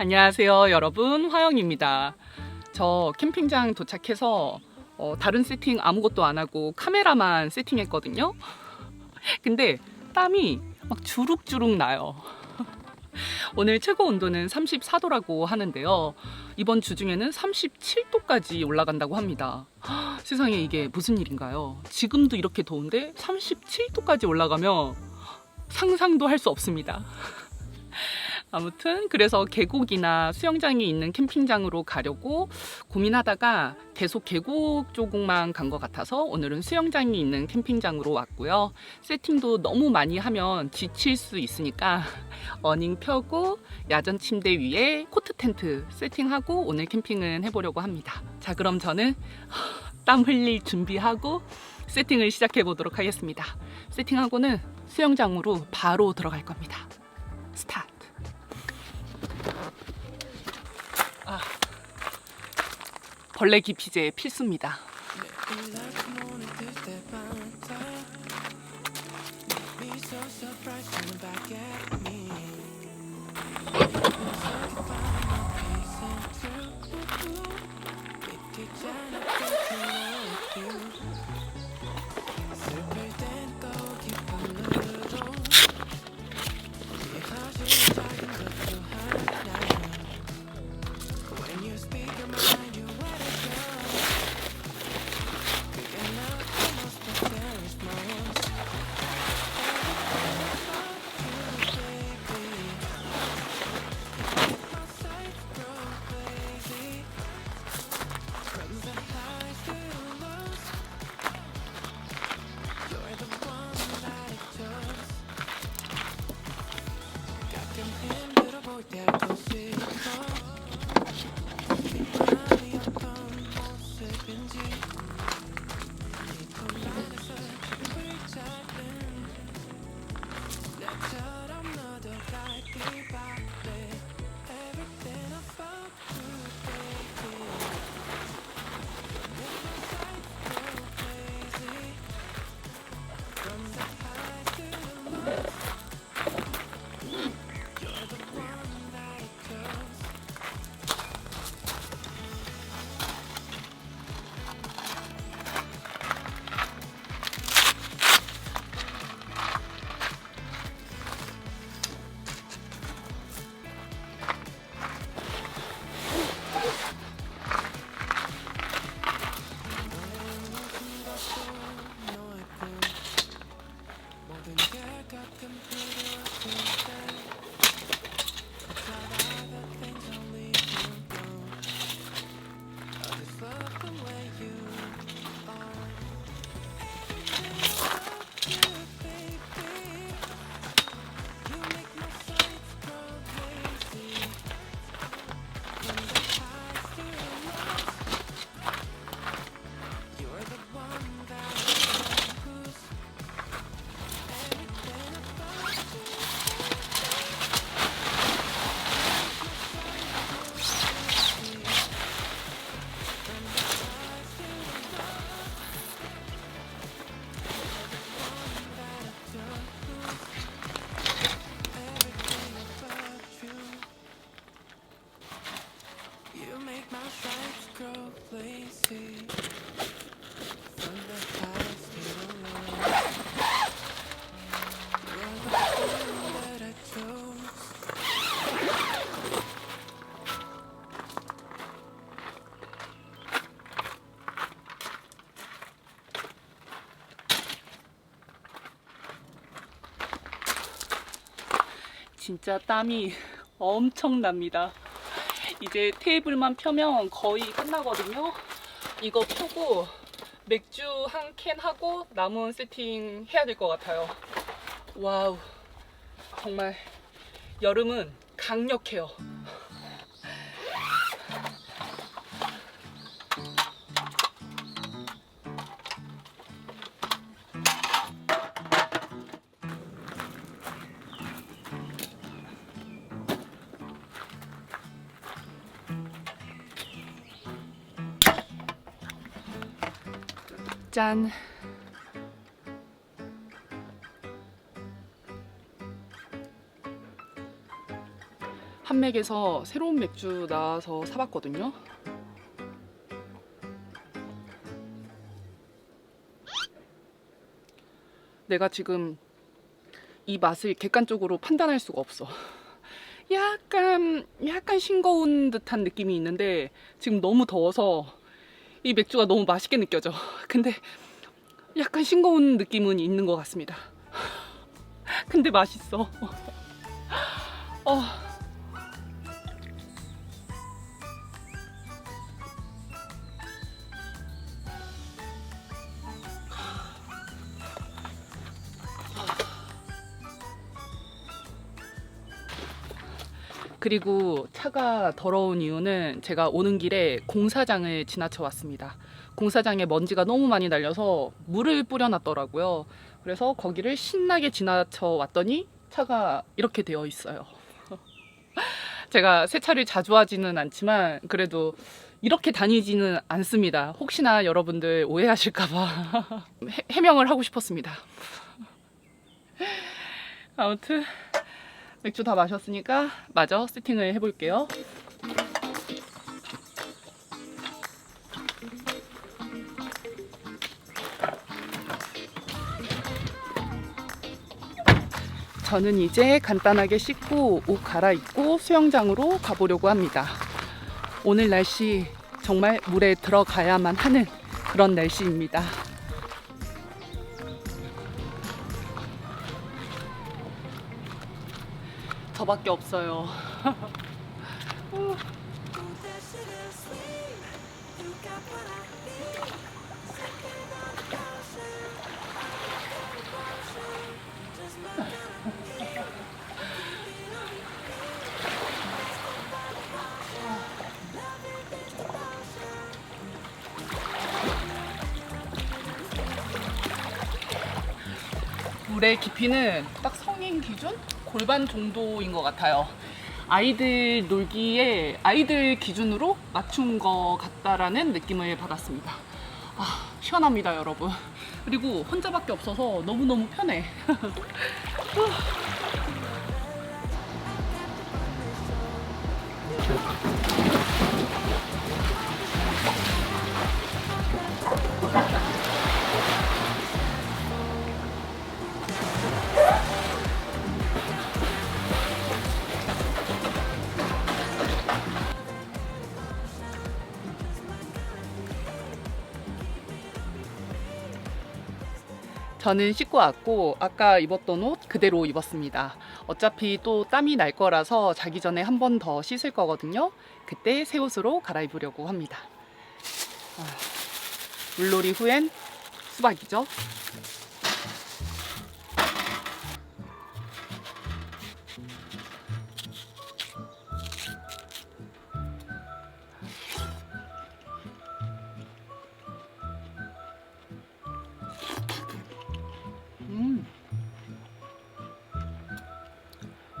안녕하세요 여러분, 화영입니다. 저 캠핑장 도착해서 다른 세팅 아무것도 안 하고 카메라만 세팅했거든요. 근데 땀이 막 주룩주룩 나요. 오늘 최고 온도는 34도라고 하는데요. 이번 주 중에는 37도까지 올라간다고 합니다. 세상에 이게 무슨 일인가요? 지금도 이렇게 더운데 37도까지 올라가면 상상도 할 수 없습니다. 아무튼 그래서 계곡이나 수영장이 있는 캠핑장으로 가려고 고민하다가 계속 계곡 쪽만 간 것 같아서 오늘은 수영장이 있는 캠핑장으로 왔고요. 세팅도 너무 많이 하면 지칠 수 있으니까 어닝 펴고 야전 침대 위에 코트 텐트 세팅하고 오늘 캠핑은 해보려고 합니다. 자, 그럼 저는 땀 흘릴 준비하고 세팅을 시작해 보도록 하겠습니다. 세팅하고는 수영장으로 바로 들어갈 겁니다. 스타트. 벌레 기피제 필수입니다. 진짜 땀이 엄청납니다. 이제 테이블만 펴면 거의 끝나거든요. 이거 펴고 맥주 한 캔 하고 남은 세팅 해야 될 것 같아요. 와우, 정말 여름은 강력해요. 짠. 한 인맥에서 새로운 맥주 나와서 사봤거든요. 내가 지금 이 맛을 객관적으로 판단할 수가 없어. 약간 싱거운 듯한 느낌이 있는데 지금 너무 더워서 이 맥주가 너무 맛있게 느껴져. 근데 약간 싱거운 느낌은 있는 것 같습니다. 근데 맛있어. 그리고 차가 더러운 이유는 제가 오는 길에 공사장을 지나쳐 왔습니다. 공사장에 먼지가 너무 많이 날려서 물을 뿌려놨더라고요. 그래서 거기를 신나게 지나쳐 왔더니 차가 이렇게 되어 있어요. 제가 세차를 자주 하지는 않지만 그래도 이렇게 다니지는 않습니다. 혹시나 여러분들 오해하실까봐 해명을 하고 싶었습니다. 아무튼 맥주 다 마셨으니까 마저 세팅을 해볼게요. 저는 이제 간단하게 씻고 옷 갈아입고 수영장으로 가보려고 합니다. 오늘 날씨 정말 물에 들어가야만 하는 그런 날씨입니다. 저밖에 없어요. 물의 깊이는 딱 성인 기준? 골반 정도인 것 같아요. 아이들 놀기에 아이들 기준으로 맞춘 것 같다라는 느낌을 받았습니다. 시원합니다, 여러분. 그리고 혼자밖에 없어서 너무너무 편해. 저는 씻고 왔고 아까 입었던 옷 그대로 입었습니다. 어차피 또 땀이 날 거라서 자기 전에 한 번 더 씻을 거거든요. 그때 새 옷으로 갈아입으려고 합니다. 물놀이 후엔 수박이죠.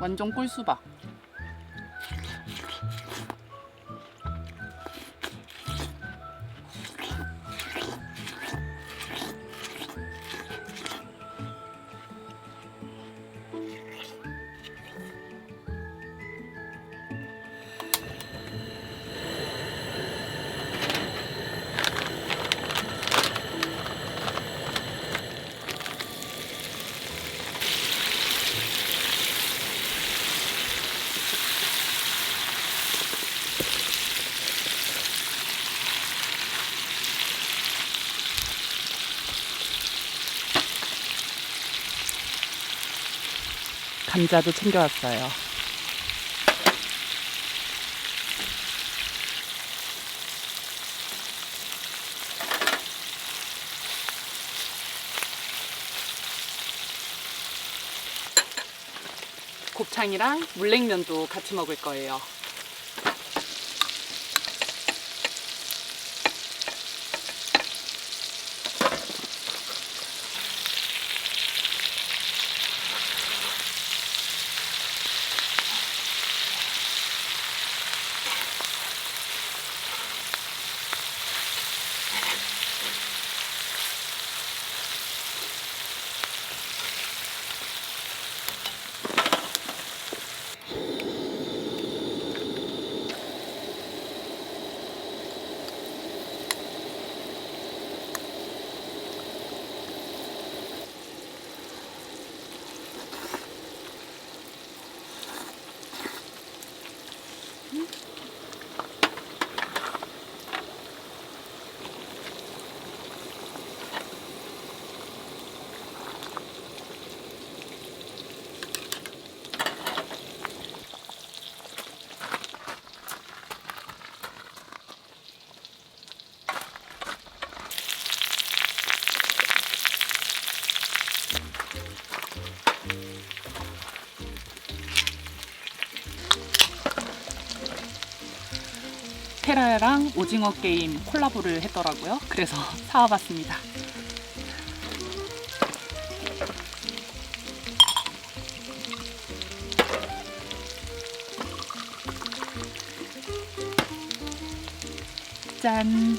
완전 꿀수박. 감자도 챙겨왔어요. 곱창이랑 물냉면도 같이 먹을 거예요. 테라랑 오징어 게임 콜라보를 했더라고요. 그래서 사와봤습니다. 짠!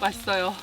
맛있어요.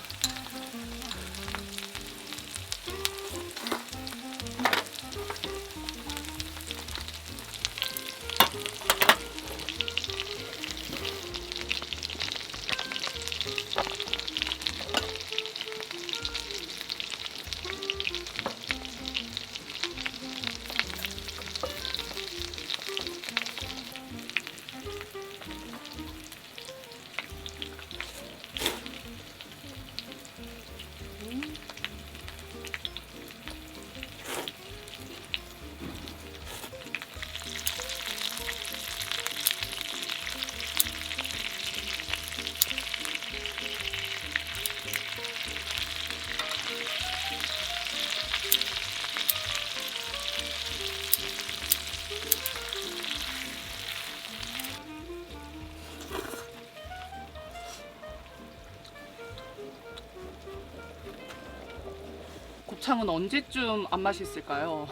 곱창은 언제쯤 안 맛있을까요?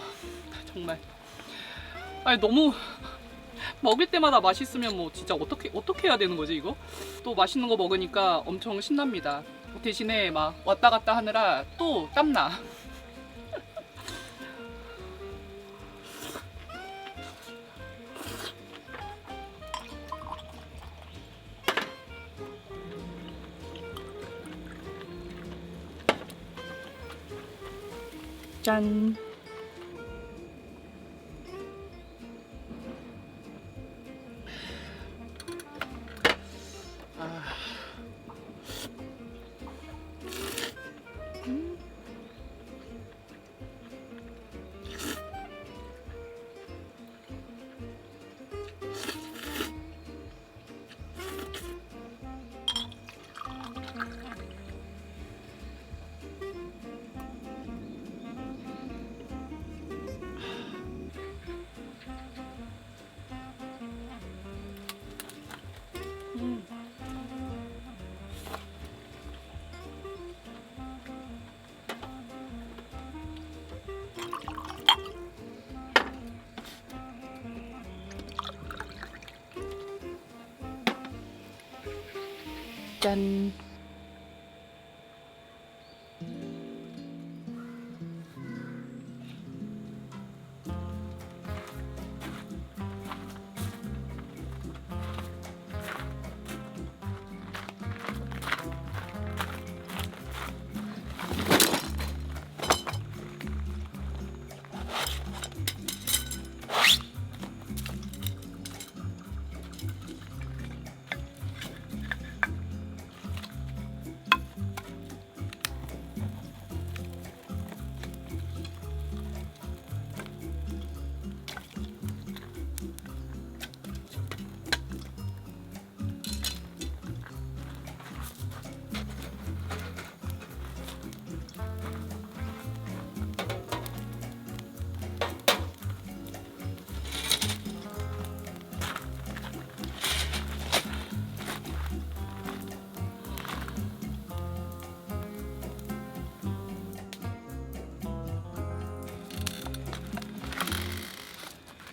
정말. 아니, 너무 먹을 때마다 맛있으면 뭐 진짜 어떻게 해야 되는 거지 이거? 또 맛있는 거 먹으니까 엄청 신납니다. 대신에 막 왔다 갔다 하느라 또 땀나. 짠! 짠!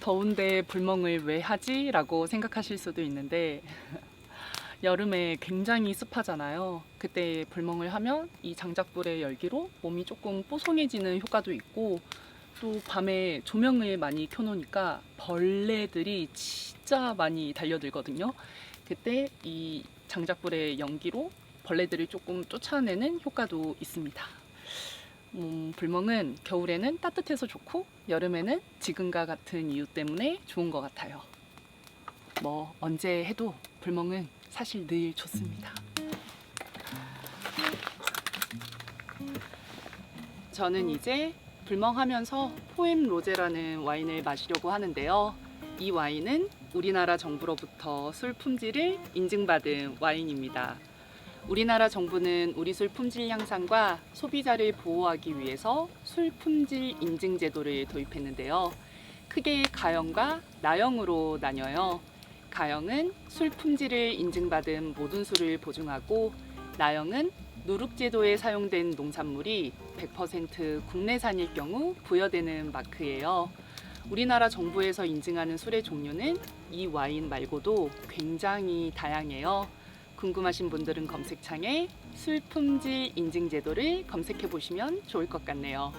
더운데 불멍을 왜 하지? 라고 생각하실 수도 있는데 여름에 굉장히 습하잖아요. 그때 불멍을 하면 이 장작불의 열기로 몸이 조금 뽀송해지는 효과도 있고, 또 밤에 조명을 많이 켜놓으니까 벌레들이 진짜 많이 달려들거든요. 그때 이 장작불의 연기로 벌레들을 조금 쫓아내는 효과도 있습니다. 불멍은 겨울에는 따뜻해서 좋고 여름에는 지금과 같은 이유 때문에 좋은 것 같아요. 뭐 언제 해도 불멍은 사실 늘 좋습니다. 저는 이제 불멍하면서 포엠 로제라는 와인을 마시려고 하는데요. 이 와인은 우리나라 정부로부터 술 품질을 인증받은 와인입니다. 우리나라 정부는 우리 술 품질 향상과 소비자를 보호하기 위해서 술 품질 인증 제도를 도입했는데요. 크게 가형과 나형으로 나뉘어요. 가형은 술 품질을 인증받은 모든 술을 보증하고, 나형은 누룩제도에 사용된 농산물이 100% 국내산일 경우 부여되는 마크예요. 우리나라 정부에서 인증하는 술의 종류는 이 와인 말고도 굉장히 다양해요. 궁금하신 분들은 검색창에 술 품질 인증 제도를 검색해 보시면 좋을 것 같네요.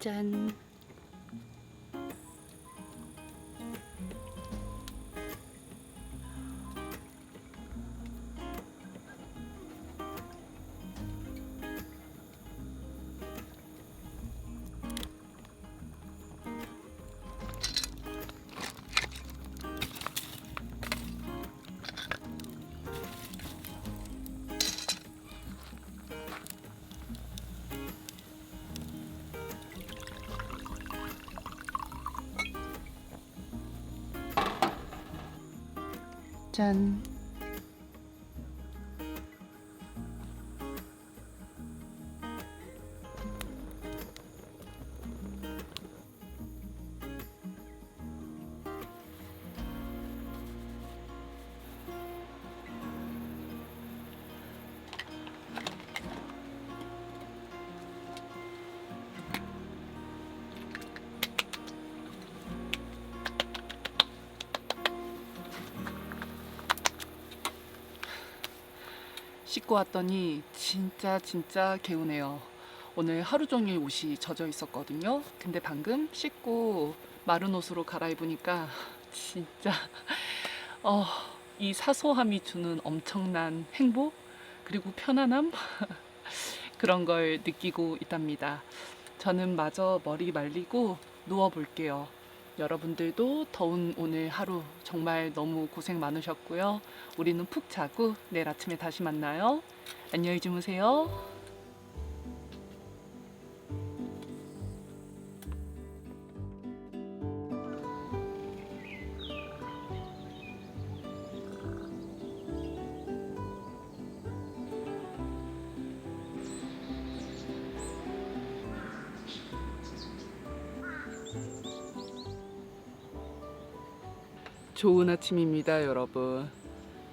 짠! 짠! 씻고 왔더니 진짜 개운해요. 오늘 하루 종일 옷이 젖어 있었거든요. 근데 방금 씻고 마른 옷으로 갈아입으니까 진짜 이 사소함이 주는 엄청난 행복 그리고 편안함 그런 걸 느끼고 있답니다. 저는 마저 머리 말리고 누워볼게요. 여러분들도 더운 오늘 하루 정말 너무 고생 많으셨고요. 우리는 푹 자고 내일 아침에 다시 만나요. 안녕히 주무세요. 좋은 아침입니다, 여러분.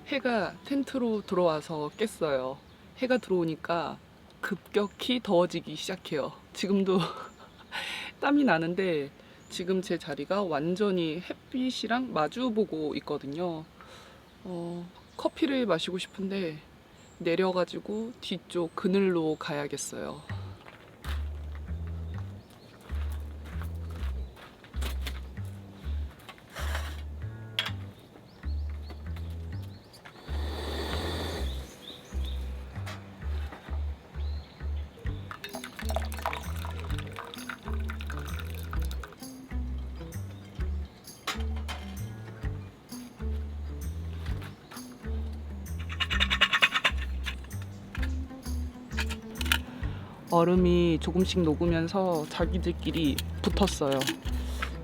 해가 텐트로 들어와서 깼어요. 해가 들어오니까 급격히 더워지기 시작해요. 지금도 땀이 나는데 지금 제 자리가 완전히 햇빛이랑 마주보고 있거든요. 커피를 마시고 싶은데 내려가지고 뒤쪽 그늘로 가야겠어요. 얼음이 조금씩 녹으면서 자기들끼리 붙었어요.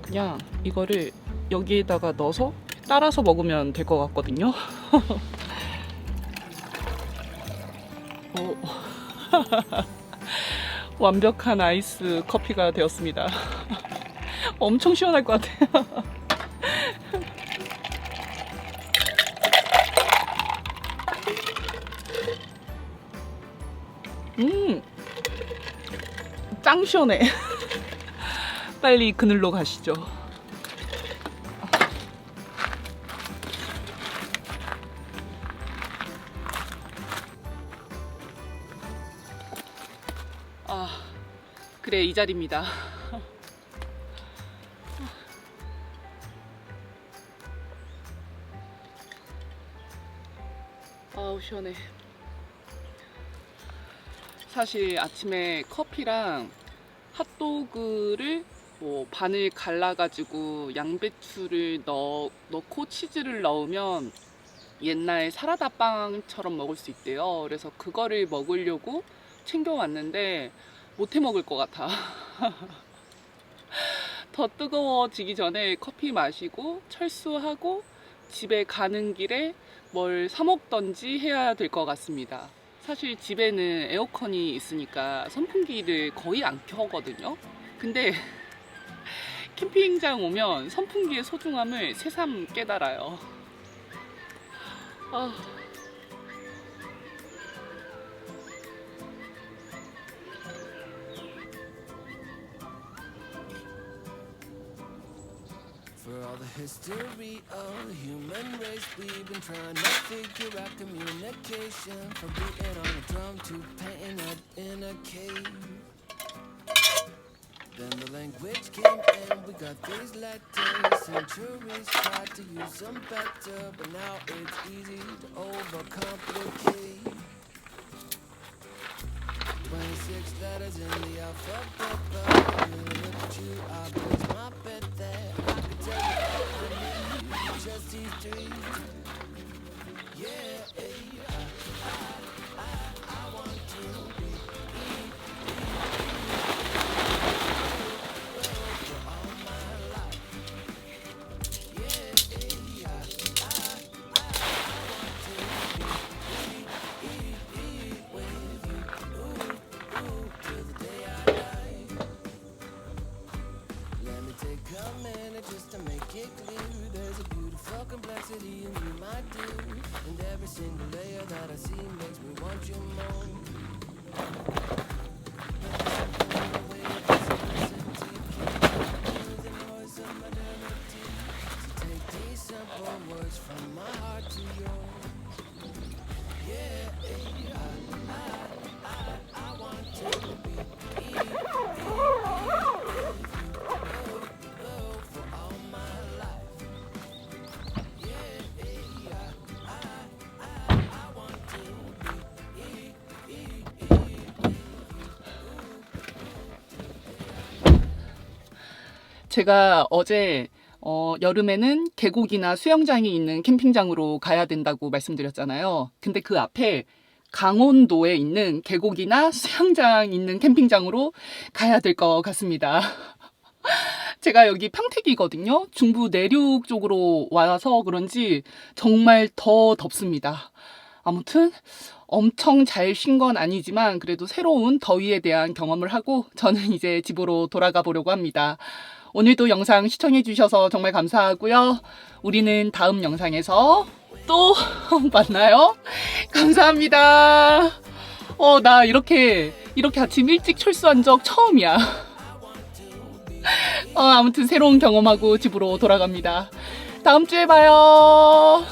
그냥 이거를 여기에다가 넣어서 따라서 먹으면 될 것 같거든요. 완벽한 아이스 커피가 되었습니다. 엄청 시원할 것 같아요. 짱 시원해. 빨리 그늘로 가시죠. 아, 그래, 이 자리입니다. 아우, 시원해. 사실 아침에 커피랑 핫도그를 뭐 반을 갈라가지고 양배추를 넣고 치즈를 넣으면 옛날 사라다 빵처럼 먹을 수 있대요. 그래서 그거를 먹으려고 챙겨왔는데 못해 먹을 것 같아. 더 뜨거워지기 전에 커피 마시고 철수하고 집에 가는 길에 뭘 사 먹던지 해야 될 것 같습니다. 사실 집에는 에어컨이 있으니까 선풍기를 거의 안 켜거든요. 근데 캠핑장 오면 선풍기의 소중함을 새삼 깨달아요. 아. For all the history of the human race, we've been trying to figure out communication. From beating on a drum to painting up in a cave. Then the language came and we got these letters. Centuries tried to use them better, but now it's easy to overcomplicate. 26 letters in the alphabet, but when I look at you, I place my bet that I could tell you all I need, just these three. Yeah, I want to be for all my life. Yeah, I want to be with you. Till the day I die. Let me take a minute just to make it clear. There's a beautiful complexity in you, my dear. And every single layer that I see makes me want you more. The way it is simplicity, the noise of modernity. So take these simple words from my heart to yours. Yeah, I want to be for all my life. Yeah, I want to 제가 어제 여름에는 계곡이나 수영장이 있는 캠핑장으로 가야 된다고 말씀드렸잖아요. 근데 그 앞에 강원도에 있는 계곡이나 수영장 있는 캠핑장으로 가야 될 것 같습니다. 제가 여기 평택이거든요. 중부 내륙 쪽으로 와서 그런지 정말 더 덥습니다. 아무튼 엄청 잘 쉰 건 아니지만 그래도 새로운 더위에 대한 경험을 하고 저는 이제 집으로 돌아가 보려고 합니다. 오늘도 영상 시청해 주셔서 정말 감사하고요. 우리는 다음 영상에서 또 만나요. 감사합니다. 나 이렇게 아침 일찍 철수한 적 처음이야. 아무튼 새로운 경험하고 집으로 돌아갑니다. 다음 주에 봐요.